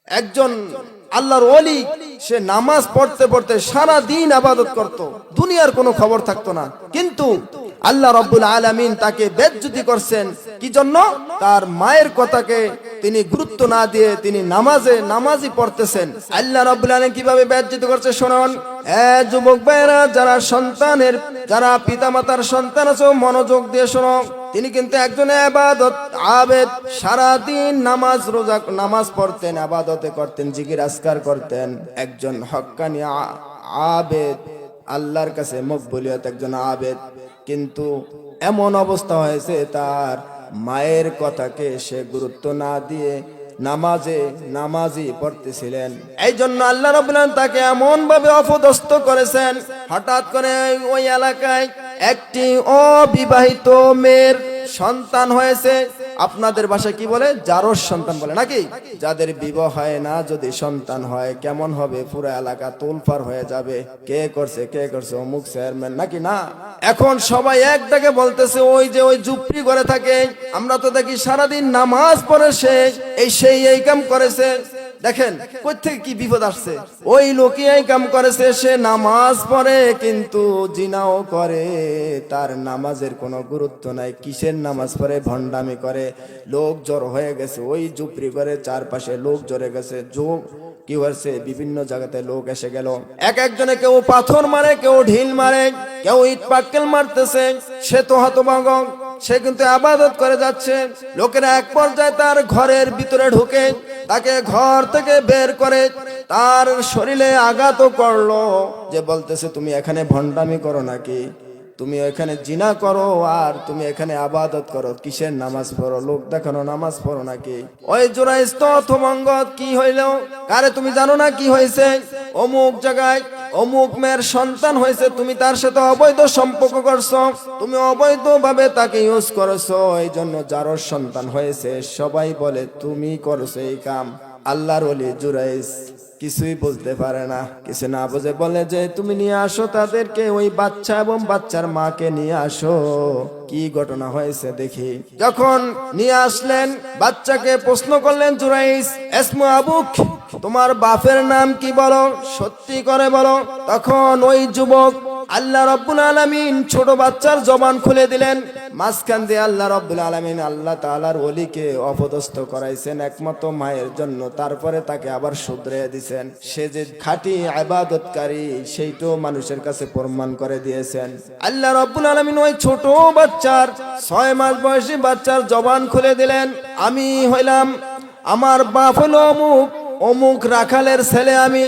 একজন আল্লাহর ওলি, সে নামাজ পড়তে পড়তে সারা দিন ইবাদত করত, দুনিয়ার কোনো খবর থাকতো না, কিন্তু আল্লাহ রাব্বুল আলামিন তাকে বেজ্জতি করছেন। কি জন্য? তার মায়ের কথাকে তিনি গুরুত্ব না দিয়ে তিনি নামাজি পড়তেছেন। আল্লাহ রাব্বুল আলামিন কিভাবে বেজ্জতি করছে শুনুন। যুবক ভাইরা, যারা পিতামাতার সন্তান আছো, মনোযোগ দিয়ে শোনো। তিনি কিন্তু একজন ইবাদত আবেদ, সারা দিন নামাজ পড়তেন, ইবাদতে করতেন, জিকির আজকার করতেন, একজন হক্কানি আবেদ, আল্লাহর কাছে মকবুলিয়ত একজন আবেদ। কিন্তু এমন অবস্থা হয়েছে, তার মায়ের কথাকে সে গুরুত্ব না দিয়ে নামাজি পড়তেছিলেন। এই জন্য আল্লাহ রাব্বুল আলামিন তাকে এমন ভাবে অপদস্থ করেছেন। হঠাৎ করে ওই এলাকায় একটি অবিবাহিত মেয়ের সন্তান হয়েছে। আপনাদের ভাষায় কি বলে? জারজ সন্তান বলে নাকি? যাদের বিবাহ হয় না, যদি সন্তান হয় কেমন হবে? পুরো এলাকা তোলপাড় হয়ে যাবে, কে করছে অমুক চেয়ারম্যান নাকি না। এখন সবাই এক ডাকে বলতেছে, ওই যে ওই জুপড়ি ঘরে থাকে, আমরা তো দেখি সারাদিন নামাজ পড়ে সেই এই কাম করেছে। দেখেন কই থেকে কি বিপদ আসছে। ওই লোকই এই কাম করেছে, সে নামাজ পড়ে কিন্তু জিনাও করে, তার নামাজের কোনো গুরুত্ব নাই। কিসের নামাজ পড়ে? ভণ্ডামি করে। লোক জড়ো হয়ে গেছে, ওই জুপড়ি করে চারপাশে লোক জড়ে গেছে। কি হয়েছে? বিভিন্ন জায়গাতে লোক এসে গেল। একজনে কেউ পাথর মারে, কেউ ঢিল মারে, কেউ ইট পাটকেল মারতেছে। সে তো হতভম্ব, সে কিন্তু ইবাদত করে যাচ্ছে। লোকেরা এক পর্যায়ে তার ঘরের ভিতরে ঢুকে তাকে ঘর থেকে বের করে তার শরীরে আঘাত করলো, যে বলতেছে, তুমি এখানে ভণ্ডামি করো নাকি? তুমি এখানে জিনা করো আর তুমি এখানে ইবাদত করো, কিসের নামাজ পড়ো? লোক দেখানো নামাজ পড়ো নাকি? ওই জুরাইজ তো হতভম্ব, কি হইল? কারে তুমি জানো না কি হয়েছে? অমুক জায়গায় অমুক মেয়ের সন্তান হয়েছে, তুমি তার সাথে অবৈধ সম্পর্ক করছো, তুমি অবৈধ ভাবে তাকে ইউজ করছো, এই জন্য জারজ সন্তান হয়েছে। সবাই বলে তুমি করছো এই কাম। আল্লাহর ওলি জুরাইজ কিছুই বুঝতে পারে না, কিছু না বুঝে বলে যে তুমি নিয়ে আসো তাদেরকে, ওই বাচ্চা এবং বাচ্চার মাকে নিয়ে আসো, কি ঘটনা হয়েছে দেখি। যখন নিয়ে আসলেন, বাচ্চাকে প্রশ্ন করলেন জুরাইজ, ইসমু আবুক, তোমার বাপের নাম কি বলো, সত্যি করে বলো। তখন ওই যুবক, আল্লাহ রাব্বুল আলামিন ছোট বাচ্চার জবান খুলে দিলেন। মাঝখান দিয়ে আল্লাহ রাব্বুল আলামিন আল্লাহ তাআলার ওলিকে অপদস্থ করাইছেন একমাত্র মায়ের জন্য। তারপরে তাকে আবার শুধরে দিয়েছেন। সে যে খাঁটি ইবাদতকারী সেইটাও মানুষের কাছে প্রমাণ করে দিয়েছেন। আল্লাহ রাব্বুল আলামিন ওই ছোট বাচ্চার 6 মাস বয়সী বাচ্চার জবান খুলে দিলেন। আমি হইলাম, আমার বাপ হলো অমুক রাখালের ছেলে আমি।